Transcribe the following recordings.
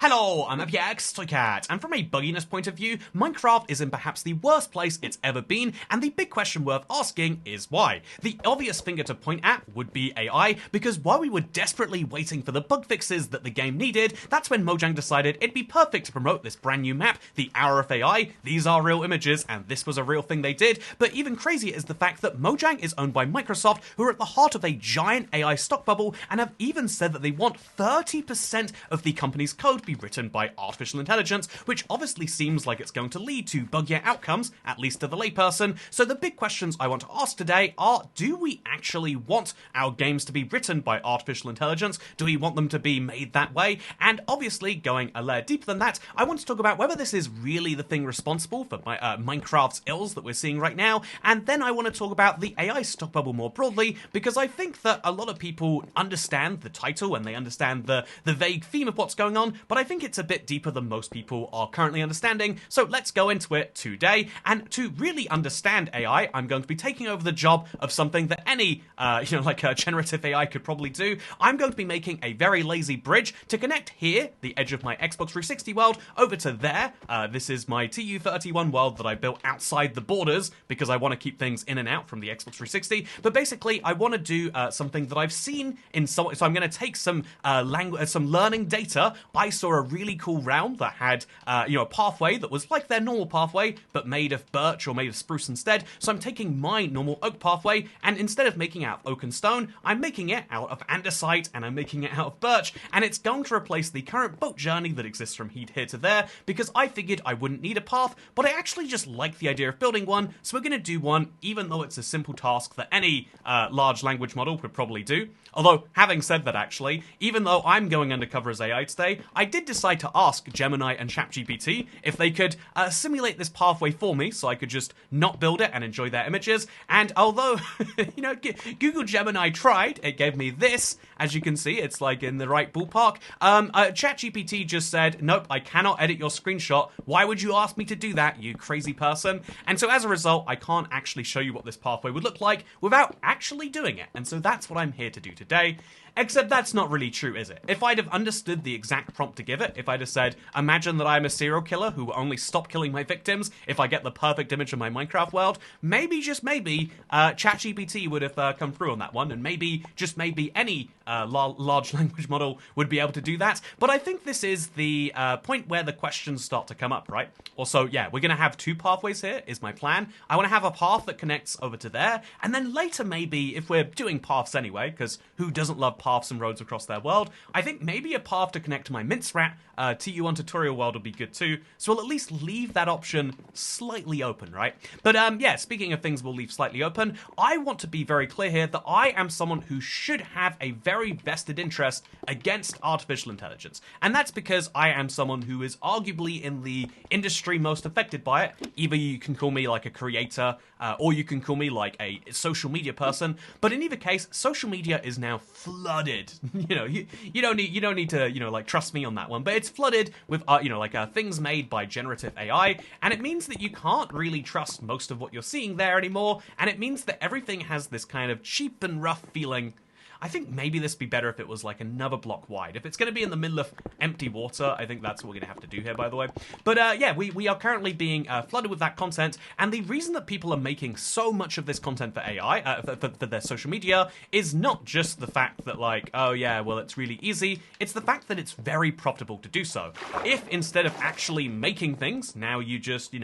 Hello, I'm FX Toycat, and from a bugginess point of view, Minecraft is in perhaps the worst place it's ever been, and the big question worth asking is why. The obvious finger to point at would be AI, because while we were desperately waiting for the bug fixes that the game needed, that's when Mojang decided it'd be perfect to promote this brand new map, the Hour of AI. These are real images, and this was a real thing they did, but even crazier is the fact that Mojang is owned by Microsoft, who are at the heart of a giant AI stock bubble, and have even said that they want 30% of the company's code be written by artificial intelligence, which obviously seems like it's going to lead to buggier outcomes, at least to the layperson. So the big questions I want to ask today are, do we actually want our games to be written by artificial intelligence? Do we want them to be made that way? And obviously, going a layer deeper than that, I want to talk about whether this is really the thing responsible for Minecraft's ills that we're seeing right now, and then I want to talk about the AI stock bubble more broadly, because I think that a lot of people understand the title and they understand the vague theme of what's going on, but I think it's a bit deeper than most people are currently understanding, so let's go into it today. And to really understand AI, I'm going to be taking over the job of something that any, generative AI could probably do. I'm going to be making a very lazy bridge to connect here, the edge of my Xbox 360 world, over to there. This is my TU31 world that I built outside the borders, because I want to keep things in and out from the Xbox 360, but basically I want to do something that I've seen in so I'm going to take some learning data. I saw a really cool round that had a pathway that was like their normal pathway but made of birch or made of spruce instead. So I'm taking my normal oak pathway, and instead of making it out of oak and stone, I'm making it out of andesite and I'm making it out of birch, and it's going to replace the current boat journey that exists from here to there, because I figured I wouldn't need a path, but I actually just like the idea of building one, so we're going to do one, even though it's a simple task that any large language model would probably do. Although, having said that actually, even though I'm going undercover as AI today, I did decide to ask Gemini and ChatGPT if they could simulate this pathway for me so I could just not build it and enjoy their images. And although, Google Gemini tried, it gave me this. As you can see, it's like in the right ballpark. ChatGPT just said, nope, I cannot edit your screenshot. Why would you ask me to do that, you crazy person? And so as a result, I can't actually show you what this pathway would look like without actually doing it. And so that's what I'm here to do today. Except that's not really true, is it? If I'd have understood the exact prompt to give it, if I'd have said, imagine that I'm a serial killer who will only stop killing my victims if I get the perfect image of my Minecraft world, maybe, just maybe, ChatGPT would have come through on that one, and maybe, just maybe, any large language model would be able to do that. But I think this is the point where the questions start to come up, right? Also, yeah, we're going to have two pathways here, is my plan. I want to have a path that connects over to there, and then later maybe, if we're doing paths anyway, because who doesn't love paths and roads across their world, I think maybe a path to connect to my Mince Rat TU1 tutorial world would be good too, so we'll at least leave that option slightly open, right? But yeah, speaking of things we'll leave slightly open, I want to be very clear here that I am someone who should have a very vested interest against artificial intelligence, and that's because I am someone who is arguably in the industry most affected by it. Either you can call me like a creator, or you can call me like a social media person, but in either case, social media is now flooded. You don't need to trust me on that one, but it's flooded with things made by generative AI, and it means that you can't really trust most of what you're seeing there anymore, and it means that everything has this kind of cheap and rough feeling. I think maybe this would be better if it was like another block wide. If it's going to be in the middle of empty water, I think that's what we're going to have to do here, by the way. But yeah, we are currently being flooded with that content, and the reason that people are making so much of this content for AI, for their social media, is not just the fact that like, oh yeah, well it's really easy, it's the fact that it's very profitable to do so. If instead of actually making things, now you just, you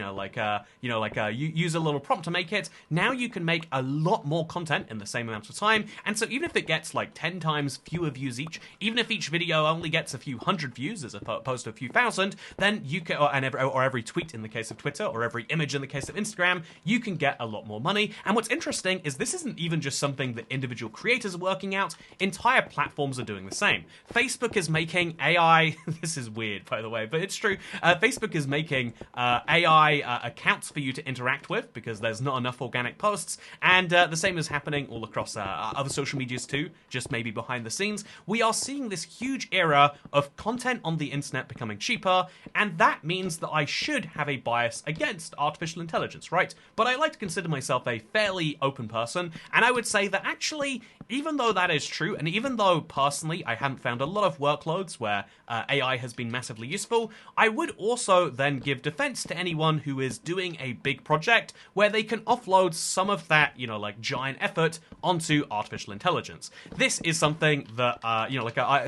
use a little prompt to make it, now you can make a lot more content in the same amount of time, and so even if it gets like 10 times fewer views each, even if each video only gets a few hundred views as opposed to a few thousand, then you can, or every tweet in the case of Twitter, or every image in the case of Instagram, you can get a lot more money. And what's interesting is this isn't even just something that individual creators are working out, entire platforms are doing the same. Facebook is making AI, this is weird by the way, but it's true, Facebook is making AI accounts for you to interact with, because there's not enough organic posts, and the same is happening all across other social medias too, just maybe behind the scenes. We are seeing this huge era of content on the internet becoming cheaper, and that means that I should have a bias against artificial intelligence, right? But I like to consider myself a fairly open person, and I would say that actually, even though that is true, and even though personally I haven't found a lot of workloads where AI has been massively useful, I would also then give defense to anyone who is doing a big project where they can offload some of that, like giant effort onto artificial intelligence. This is something that,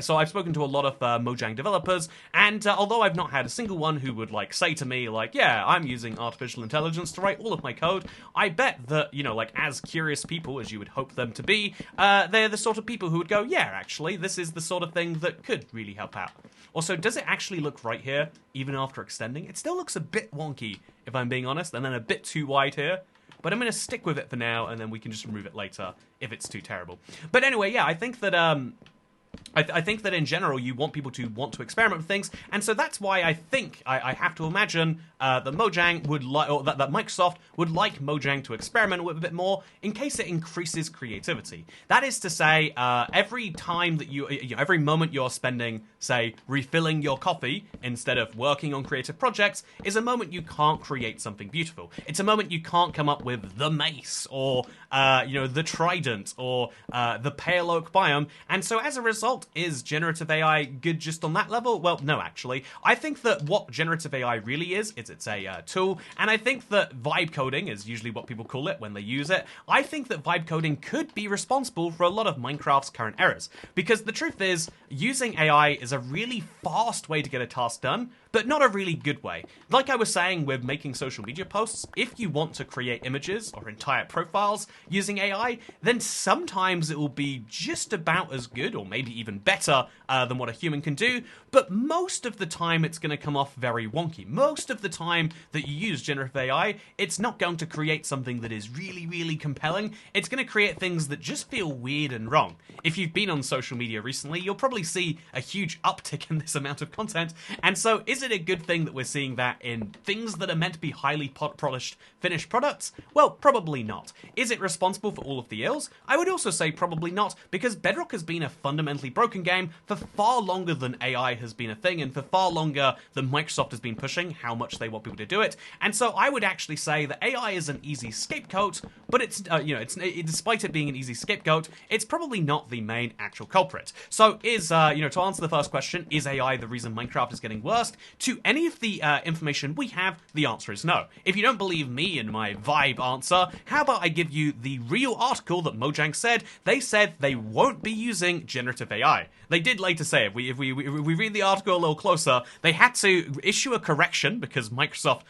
so I've spoken to a lot of Mojang developers, and although I've not had a single one who would say to me, yeah, I'm using artificial intelligence to write all of my code, I bet that, as curious people as you would hope them to be, they're the sort of people who would go, yeah, actually, this is the sort of thing that could really help out. Also, does it actually look right here, even after extending? It still looks a bit wonky, if I'm being honest, and then a bit too wide here. But I'm going to stick with it for now, and then we can just remove it later if it's too terrible. But anyway, yeah, I think that I think that in general you want people to want to experiment with things, and so that's why I think I have to imagine that Mojang would that Microsoft would like Mojang to experiment with a bit more in case it increases creativity. That is to say, every time that every moment you're spending, say, refilling your coffee instead of working on creative projects is a moment you can't create something beautiful. It's a moment you can't come up with the mace or the trident or the pale oak biome, and so as a result, is generative AI good just on that level? Well, no, actually. I think that what generative AI really is it's a tool, and I think that vibe coding is usually what people call it when they use it. I think that vibe coding could be responsible for a lot of Minecraft's current errors, because the truth is, using AI is a really fast way to get a task done, but not a really good way. Like I was saying with making social media posts, if you want to create images or entire profiles using AI, then sometimes it will be just about as good, or maybe even better than what a human can do, but most of the time it's going to come off very wonky. Most of the time that you use generative AI, it's not going to create something that is really, really compelling. It's going to create things that just feel weird and wrong. If you've been on social media recently, you'll probably see a huge uptick in this amount of content, and so is it a good thing that we're seeing that in things that are meant to be highly polished finished products? Well, probably not. Is it responsible for all of the ills? I would also say probably not, because Bedrock has been a fundamentally broken game for far longer than AI has been a thing, and for far longer than Microsoft has been pushing how much they want people to do it. And so I would actually say that AI is an easy scapegoat, but it's despite it being an easy scapegoat, it's probably not the main actual culprit. So is to answer the first question, is AI the reason Minecraft is getting worse? To any of the information we have, the answer is no. If you don't believe me in my vibe answer, how about I give you the real article that Mojang said? They said they won't be using generative AI. They did later say, if we read the article a little closer, they had to issue a correction because Microsoft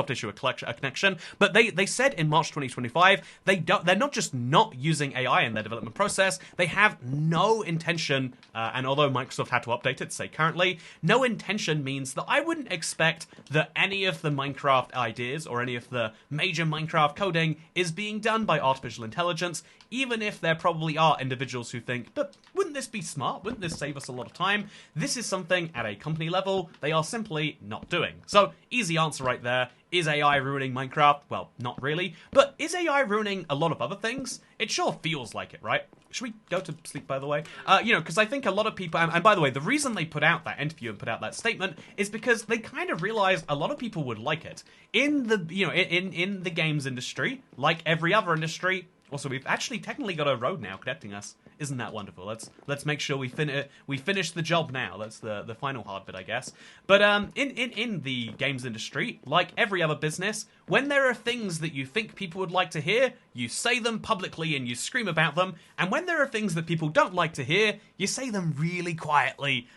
issued a connection, but they said in March 2025, they're not just not using AI in their development process, they have no intention, and although Microsoft had to update it to say currently, no intention means that I wouldn't expect that any of the Minecraft ideas or any of the major Minecraft coding is being done by artificial intelligence, even if there probably are individuals who think, but wouldn't this be smart? Wouldn't this save us a lot of time? This is something at a company level they are simply not doing. So, easy answer right there. Is AI ruining Minecraft? Well, not really. But is AI ruining a lot of other things? It sure feels like it, right? Should we go to sleep, by the way? Because I think a lot of people, and by the way, the reason they put out that interview and put out that statement is because they kind of realized a lot of people would like it. In the, in the games industry, like every other industry. Also, we've actually technically got a road now connecting us. Isn't that wonderful? Let's make sure we finish the job now. That's the final hard bit, I guess. But in the games industry, like every other business, when there are things that you think people would like to hear, you say them publicly and you scream about them. And when there are things that people don't like to hear, you say them really quietly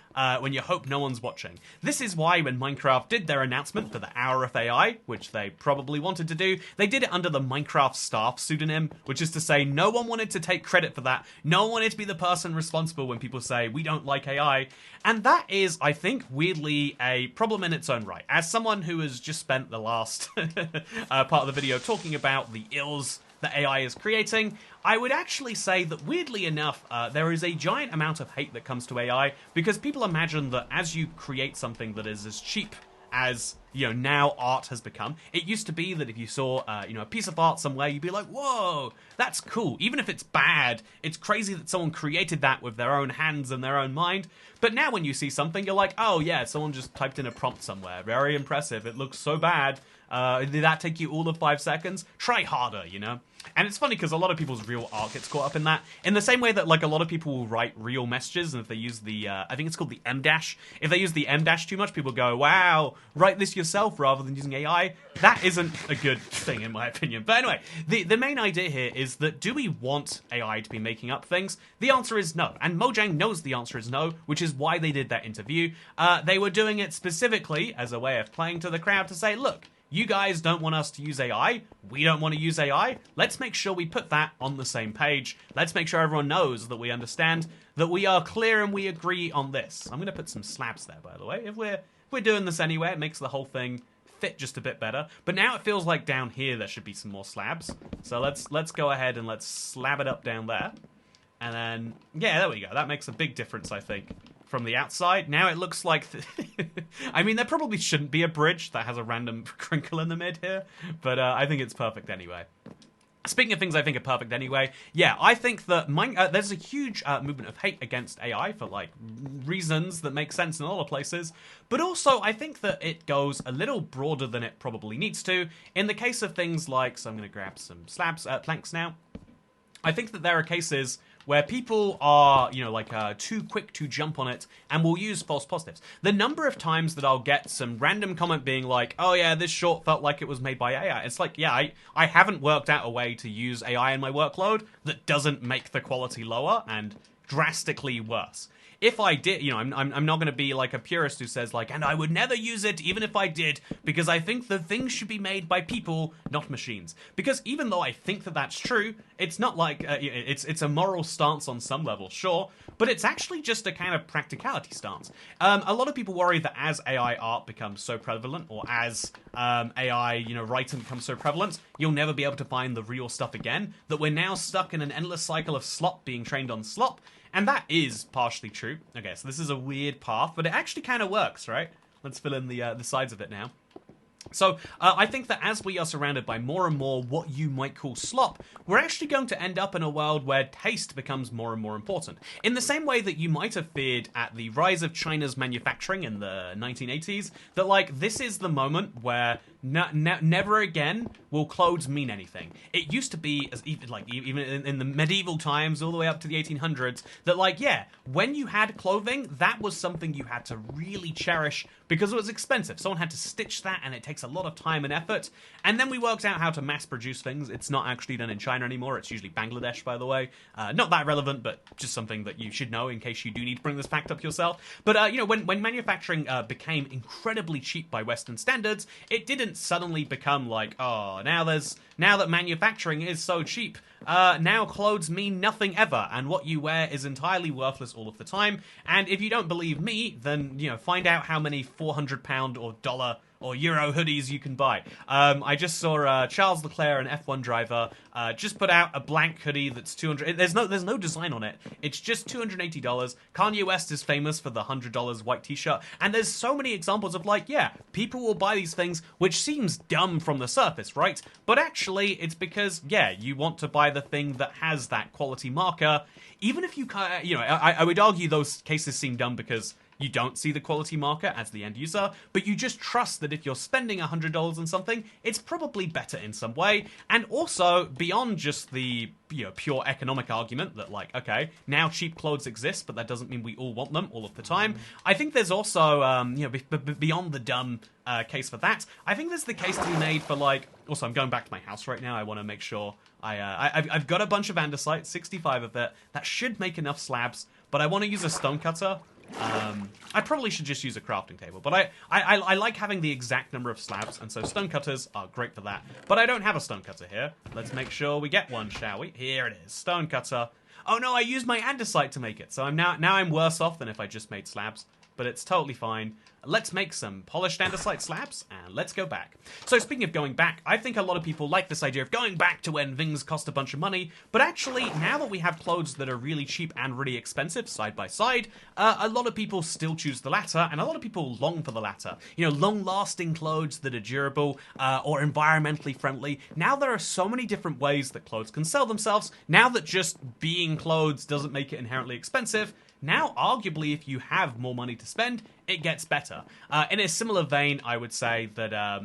when you hope no one's watching. This is why when Minecraft did their announcement for the Hour of AI, which they probably wanted to do, they did it under the Minecraft staff pseudonym, which is to say no one wanted to take credit for that. No one wanted to be the person responsible when people say, we don't like AI. And that is, I think, weirdly a problem in its own right. As someone who has just spent the last part of the video talking about the ills that AI is creating, I would actually say that weirdly enough, there is a giant amount of hate that comes to AI because people imagine that as you create something that is as cheap as, now art has become. It used to be that if you saw, a piece of art somewhere, you'd be like, whoa, that's cool. Even if it's bad, it's crazy that someone created that with their own hands and their own mind. But now when you see something, you're like, oh yeah, someone just typed in a prompt somewhere. Very impressive. It looks so bad. Did that take you all of 5 seconds? Try harder, you know? And it's funny because a lot of people's real art gets caught up in that. In the same way that, like, a lot of people will write real messages, and if they use the, I think it's called the M dash. If they use the M dash too much, people go, wow, write this yourself rather than using AI. That isn't a good thing, in my opinion. But anyway, the main idea here is that do we want AI to be making up things? The answer is no. And Mojang knows the answer is no, which is why they did that interview. They were doing it specifically as a way of playing to the crowd to say, look, you guys don't want us to use AI. We don't want to use AI. Let's make sure we put that on the same page. Let's make sure everyone knows that we understand, that we are clear and we agree on this. I'm going to put some slabs there, by the way. If we're doing this anyway, it makes the whole thing fit just a bit better. But now it feels like down here there should be some more slabs. So let's go ahead and let's slab it up down there. And then, yeah, there we go. That makes a big difference, I think, from the outside. Now it looks like... I mean, there probably shouldn't be a bridge that has a random crinkle in the mid here, but I think it's perfect anyway. Speaking of things I think are perfect anyway, yeah, I think that there's a huge movement of hate against AI for, like, reasons that make sense in a lot of places, but also I think that it goes a little broader than it probably needs to. In the case of things like... So I'm going to grab some planks now. I think that there are cases where people are, you know, like too quick to jump on it and will use false positives. The number of times that I'll get some random comment being like, oh yeah, this short felt like it was made by AI. It's like, yeah, I haven't worked out a way to use AI in my workload that doesn't make the quality lower and drastically worse. If I did, you know, I'm not going to be like a purist who says like, and I would never use it even if I did, because I think the things should be made by people, not machines. Because even though I think that that's true, it's not like, it's a moral stance on some level, sure, but it's actually just a kind of practicality stance. A lot of people worry that as AI art becomes so prevalent, or as AI, you know, writing becomes so prevalent, you'll never be able to find the real stuff again, that we're now stuck in an endless cycle of slop being trained on slop. And that is partially true. Okay, so this is a weird path, but it actually kind of works, right? Let's fill in the sides of it now. So, I think that as we are surrounded by more and more what you might call slop, we're actually going to end up in a world where taste becomes more and more important. In the same way that you might have feared at the rise of China's manufacturing in the 1980s, that, like, this is the moment where never again will clothes mean anything. It used to be, even in the medieval times, all the way up to the 1800s, that, like, yeah, when you had clothing, that was something you had to really cherish because it was expensive. Someone had to stitch that, and it takes a lot of time and effort. And then we worked out how to mass produce things. It's not actually done in China anymore. It's usually Bangladesh, by the way. Not that relevant, but just something that you should know in case you do need to bring this fact up yourself. But, you know, when manufacturing became incredibly cheap by Western standards, it didn't suddenly become like, oh, now that manufacturing is so cheap, now clothes mean nothing ever, and what you wear is entirely worthless all of the time. And if you don't believe me, then, you know, find out how many £400 or dollar or euro hoodies you can buy. I just saw Charles Leclerc, an F1 driver, just put out a blank hoodie that's $200. There's no design on it. It's just $280. Kanye West is famous for the $100 white t-shirt. And there's so many examples of, like, yeah, people will buy these things, which seems dumb from the surface, right? But actually, it's because, yeah, you want to buy the thing that has that quality marker. Even if you know, I would argue those cases seem dumb because you don't see the quality marker as the end user, but you just trust that if you're spending $100 on something, it's probably better in some way. And also, beyond just the, you know, pure economic argument that, like, okay, now cheap clothes exist, but that doesn't mean we all want them all of the time. I think there's also, you know, beyond the dumb case for that, I think there's the case to be made for, like, also I'm going back to my house right now. I want to make sure I've got a bunch of andesite, 65 of it. That should make enough slabs, but I want to use a stonecutter. I probably should just use a crafting table, but I like having the exact number of slabs, and so stonecutters are great for that. But I don't have a stonecutter here. Let's make sure we get one, shall we? Here it is, stonecutter. Oh no, I used my andesite to make it, so now I'm worse off than if I just made slabs, but it's totally fine. Let's make some polished andesite slabs, and let's go back. So speaking of going back, I think a lot of people like this idea of going back to when things cost a bunch of money, but actually, now that we have clothes that are really cheap and really expensive side by side, a lot of people still choose the latter, and a lot of people long for the latter. You know, long-lasting clothes that are durable, or environmentally friendly. Now there are so many different ways that clothes can sell themselves, now that just being clothes doesn't make it inherently expensive. Now, arguably, if you have more money to spend, it gets better. In a similar vein, I would say that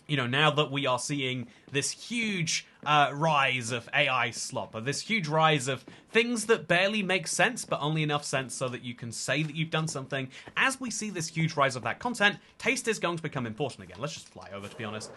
now that we are seeing this huge rise of AI slop, or this huge rise of things that barely make sense, but only enough sense so that you can say that you've done something, as we see this huge rise of that content, taste is going to become important again. Let's just fly over, to be honest.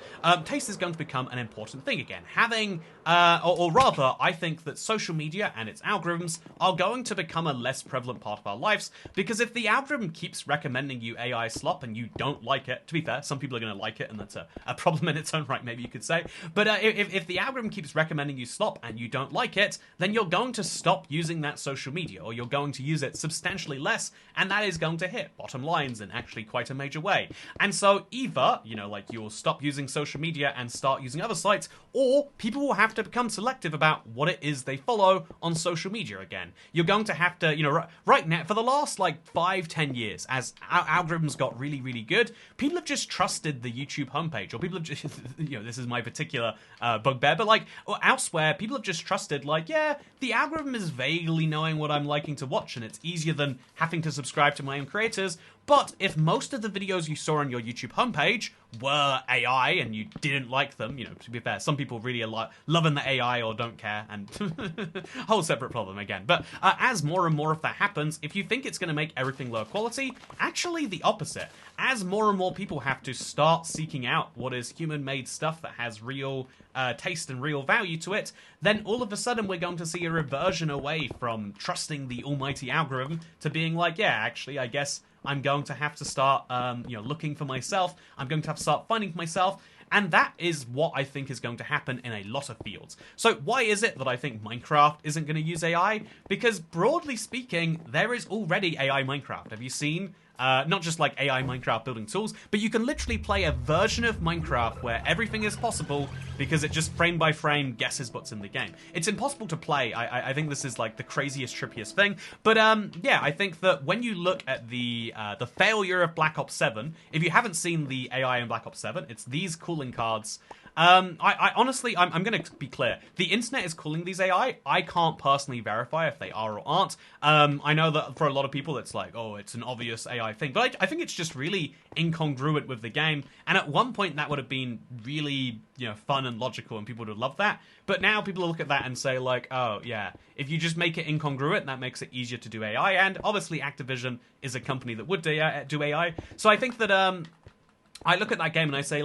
Taste is going to become an important thing again. Having, or rather, I think that social media and its algorithms are going to become a less prevalent part of our lives, because if the algorithm keeps recommending you AI slop and you don't like it, to be fair, some people are going to like it, and that's a problem in its own right, maybe you could say, but if the algorithm keeps recommending you slop and you don't like it, then you're going to stop using that social media, or you're going to use it substantially less, and that is going to hit bottom lines in actually quite a major way. And so either, you'll stop using social media and start using other sites, or people will have to become selective about what it is they follow on social media again. You're going to have to, right now, for the last 5-10 years, as our algorithms got really, really good, people have just trusted the YouTube homepage, or people have just, this is my particular bugbear, but elsewhere, people have just trusted, the algorithm is vaguely knowing what I'm liking to watch, and it's easier than having to subscribe to my own creators. But if most of the videos you saw on your YouTube homepage were AI and you didn't like them, to be fair, some people really are loving the AI or don't care, and whole separate problem again. But as more and more of that happens, if you think it's going to make everything low quality, actually the opposite. As more and more people have to start seeking out what is human-made stuff that has real taste and real value to it, then all of a sudden we're going to see a reversion away from trusting the almighty algorithm to being actually, I guess I'm going to have to start, looking for myself. I'm going to have to start finding for myself. And that is what I think is going to happen in a lot of fields. So why is it that I think Minecraft isn't going to use AI? Because broadly speaking, there is already AI Minecraft. Have you seen? Not just AI Minecraft building tools, but you can literally play a version of Minecraft where everything is possible because it just frame by frame guesses what's in the game. It's impossible to play. I think this is the craziest, trippiest thing. But I think that when you look at the failure of Black Ops 7, if you haven't seen the AI in Black Ops 7, it's these cooling cards. I honestly, I'm going to be clear. The internet is calling these AI. I can't personally verify if they are or aren't. I know that for a lot of people, it's it's an obvious AI thing. But I think it's just really incongruent with the game. And at one point, that would have been really, fun and logical, and people would have loved that. But now people look at that and say, oh, yeah, if you just make it incongruent, that makes it easier to do AI. And obviously, Activision is a company that would do AI. So I think that, I look at that game and I say,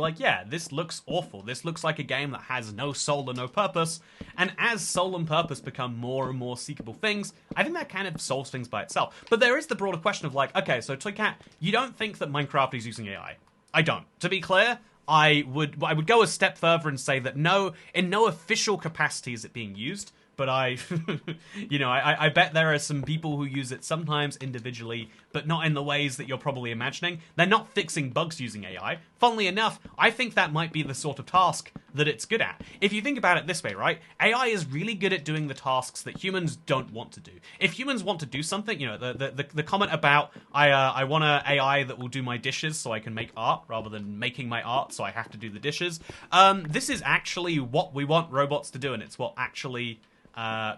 this looks awful. This looks like a game that has no soul and no purpose. And as soul and purpose become more and more seekable things, I think that kind of solves things by itself. But there is the broader question of okay, so Toycat, you don't think that Minecraft is using AI? I don't. To be clear, I would go a step further and say that in no official capacity is it being used. But I bet there are some people who use it sometimes individually, but not in the ways that you're probably imagining. They're not fixing bugs using AI. Funnily enough, I think that might be the sort of task that it's good at. If you think about it this way, right? AI is really good at doing the tasks that humans don't want to do. If humans want to do something, the comment about, I want an AI that will do my dishes so I can make art, rather than making my art so I have to do the dishes. This is actually what we want robots to do, and it's what actually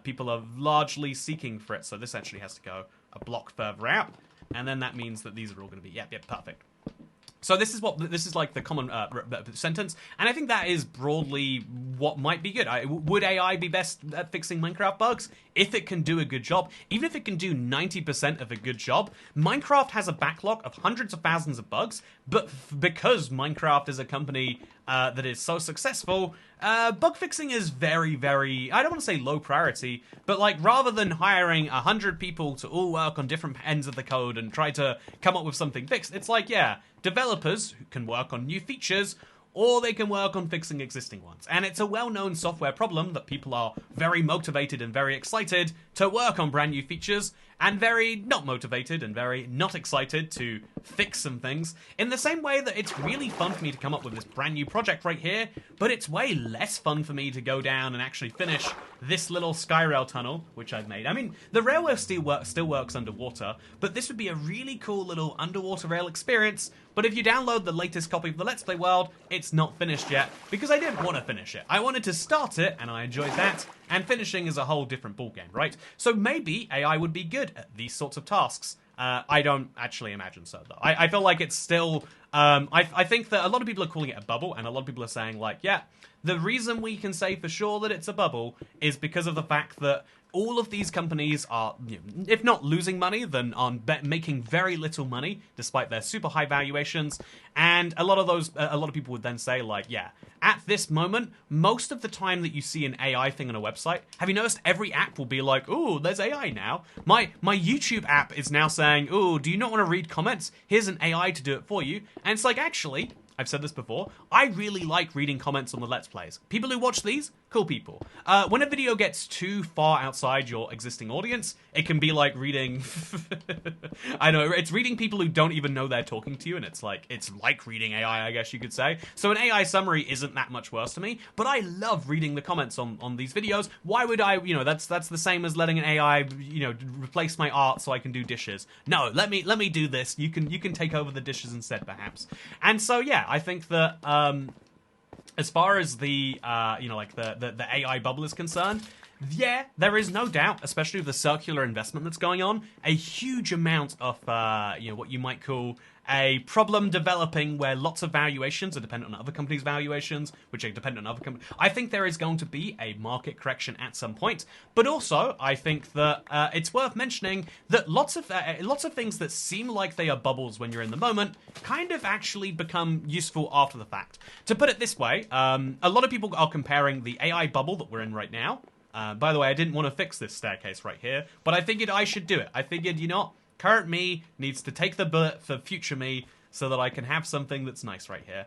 people are largely seeking for it. So this actually has to go a block further out, and then that means that these are all going to be perfect. So this is the common sentence, and I think that is broadly what might be good. Would AI be best at fixing Minecraft bugs? If it can do a good job, even if it can do 90% of a good job, Minecraft has a backlog of hundreds of thousands of bugs, but because Minecraft is a company that is so successful, bug fixing is very, very, I don't want to say low priority, but rather than hiring 100 people to all work on different ends of the code and try to come up with something fixed, it's developers who can work on new features, or they can work on fixing existing ones. And it's a well-known software problem that people are very motivated and very excited to work on brand new features, and very not motivated and very not excited to fix some things, in the same way that it's really fun for me to come up with this brand new project right here, but it's way less fun for me to go down and actually finish this little Skyrail tunnel, which I've made. I mean, the railway still works underwater, but this would be a really cool little underwater rail experience. But if you download the latest copy of the Let's Play World, it's not finished yet, because I didn't want to finish it. I wanted to start it, and I enjoyed that, and finishing is a whole different ballgame, right? So maybe AI would be good at these sorts of tasks. I don't actually imagine so, though. I feel like it's still I think that a lot of people are calling it a bubble, and a lot of people are saying, like, yeah, the reason we can say for sure that it's a bubble is because of the fact that all of these companies are, if not losing money, then are making very little money despite their super high valuations. And a lot of people would then say, like, yeah, at this moment, most of the time that you see an AI thing on a website, have you noticed every app will be like, oh, there's AI now. My YouTube app is now saying, oh, do you not want to read comments? Here's an AI to do it for you. And it's like, actually, I've said this before, I really like reading comments on the Let's Plays. People who watch these, cool people. When a video gets too far outside your existing audience, it can be like reading... I know, it's reading people who don't even know they're talking to you, and it's like reading AI, I guess you could say. So an AI summary isn't that much worse to me, but I love reading the comments on these videos. Why would I, that's the same as letting an AI, replace my art so I can do dishes. No, let me do this. You can take over the dishes instead, perhaps. And so, yeah, I think that, as far as the, the AI bubble is concerned, yeah, there is no doubt, especially with the circular investment that's going on, a huge amount of, what you might call a problem developing where lots of valuations are dependent on other companies' valuations, which are dependent on other companies. I think there is going to be a market correction at some point, but also I think that it's worth mentioning that lots of things that seem like they are bubbles when you're in the moment kind of actually become useful after the fact. To put it this way, a lot of people are comparing the AI bubble that we're in right now. By the way, I didn't want to fix this staircase right here, but I figured I should do it. I figured, current me needs to take the bullet for future me so that I can have something that's nice right here.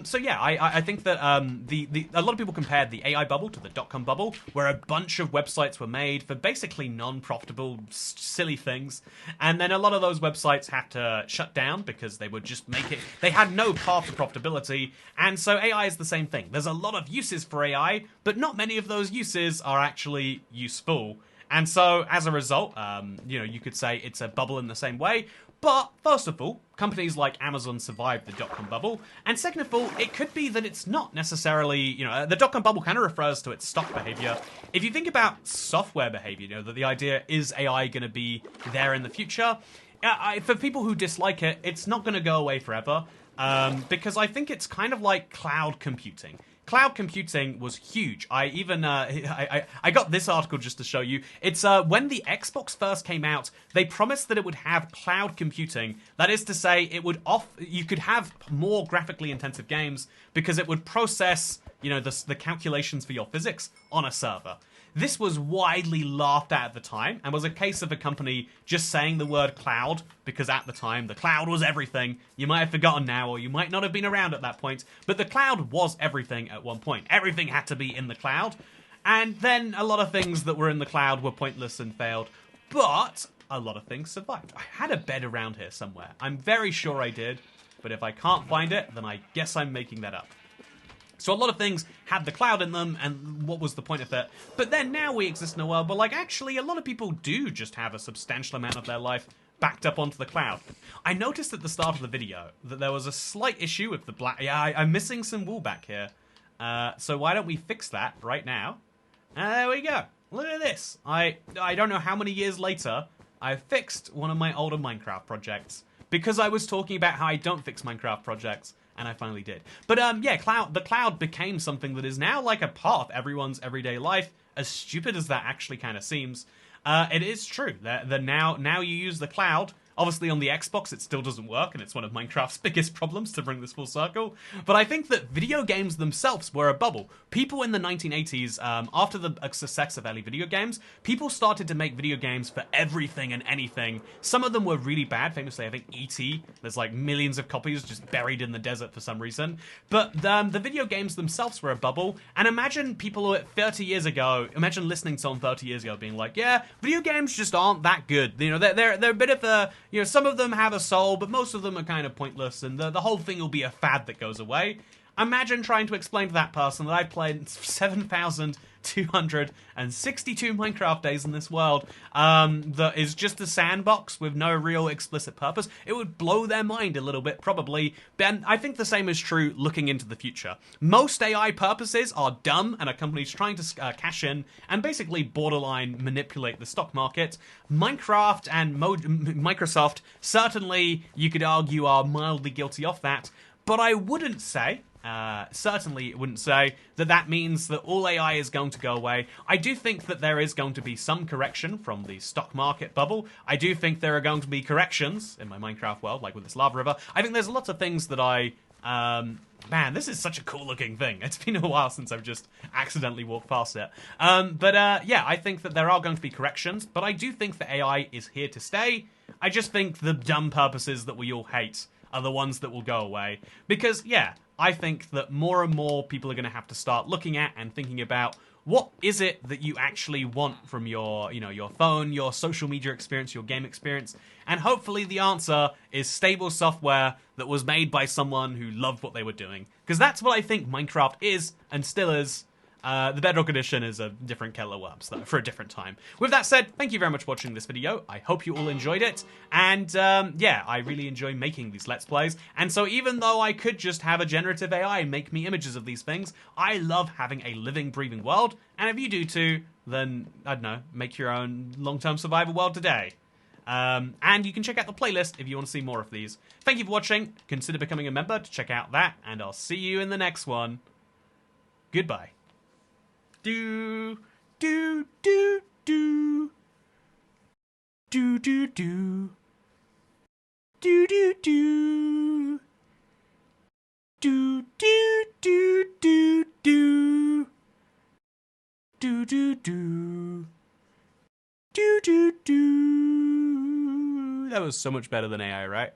So yeah, I think that a lot of people compared the AI bubble to the dot-com bubble, where a bunch of websites were made for basically non-profitable, silly things, and then a lot of those websites had to shut down because they would just make it, they had no path to profitability, and so AI is the same thing. There's a lot of uses for AI, but not many of those uses are actually useful. And so, as a result, you could say it's a bubble in the same way. But, first of all, companies like Amazon survived the dot-com bubble. And second of all, it could be that it's not necessarily, the dot-com bubble kind of refers to its stock behavior. If you think about software behavior, that the idea is AI going to be there in the future, for people who dislike it, it's not going to go away forever. Because I think it's kind of like cloud computing. Cloud computing was huge. I even I got this article just to show you. It's when the Xbox first came out, they promised that it would have cloud computing. That is to say, you could have more graphically intensive games because it would process, the calculations for your physics on a server. This was widely laughed at the time and was a case of a company just saying the word cloud because at the time the cloud was everything. You might have forgotten now, or you might not have been around at that point, but the cloud was everything at one point. Everything had to be in the cloud, and then a lot of things that were in the cloud were pointless and failed, but a lot of things survived. I had a bed around here somewhere. I'm very sure I did, but if I can't find it, then I guess I'm making that up. So a lot of things had the cloud in them, and what was the point of it? But then now we exist in a world where, actually, a lot of people do just have a substantial amount of their life backed up onto the cloud. I noticed at the start of the video that there was a slight issue with the black... Yeah, I'm missing some wool back here. So why don't we fix that right now? There we go. Look at this. I don't know how many years later, I fixed one of my older Minecraft projects because I was talking about how I don't fix Minecraft projects. And I finally did. But yeah, the cloud became something that is now like a part of everyone's everyday life. As stupid as that actually kind of seems, it is true that now you use the cloud. Obviously on the Xbox it still doesn't work, and it's one of Minecraft's biggest problems to bring this full circle. But I think that video games themselves were a bubble. People in the 1980s, after the success of early video games, people started to make video games for everything and anything. Some of them were really bad. Famously, I think E.T. There's like millions of copies just buried in the desert for some reason. But the video games themselves were a bubble. And imagine people 30 years ago, imagine listening to someone 30 years ago being like, yeah, video games just aren't that good. They're a bit of a... some of them have a soul, but most of them are kind of pointless, and the whole thing will be a fad that goes away. Imagine trying to explain to that person that I played 7,262 Minecraft days in this world that is just a sandbox with no real explicit purpose. It would blow their mind a little bit, probably. But I think the same is true looking into the future. Most AI purposes are dumb and are companies trying to cash in and basically borderline manipulate the stock market. Minecraft and Microsoft, certainly you could argue, are mildly guilty of that, but I wouldn't say, certainly wouldn't say, that means that all AI is going to go away. I do think that there is going to be some correction from the stock market bubble. I do think there are going to be corrections in my Minecraft world, like with this lava river. I think there's lots of things that man, this is such a cool looking thing. It's been a while since I've just accidentally walked past it. Yeah, I think that there are going to be corrections, but I do think that AI is here to stay. I just think the dumb purposes that we all hate are the ones that will go away. Because, yeah, I think that more and more people are going to have to start looking at and thinking about what is it that you actually want from your, your phone, your social media experience, your game experience. And hopefully the answer is stable software that was made by someone who loved what they were doing. Because that's what I think Minecraft is and still is. The Bedrock Edition is a different kettle of worms, though, for a different time. With that said, thank you very much for watching this video. I hope you all enjoyed it. And, yeah, I really enjoy making these Let's Plays. And so even though I could just have a generative AI make me images of these things, I love having a living, breathing world. And if you do too, then, I don't know, make your own long-term survival world today. And you can check out the playlist if you want to see more of these. Thank you for watching. Consider becoming a member to check out that. And I'll see you in the next one. Goodbye. Do do do do do do do do do do do do do do do do do do do do. That was so much better than AI, right?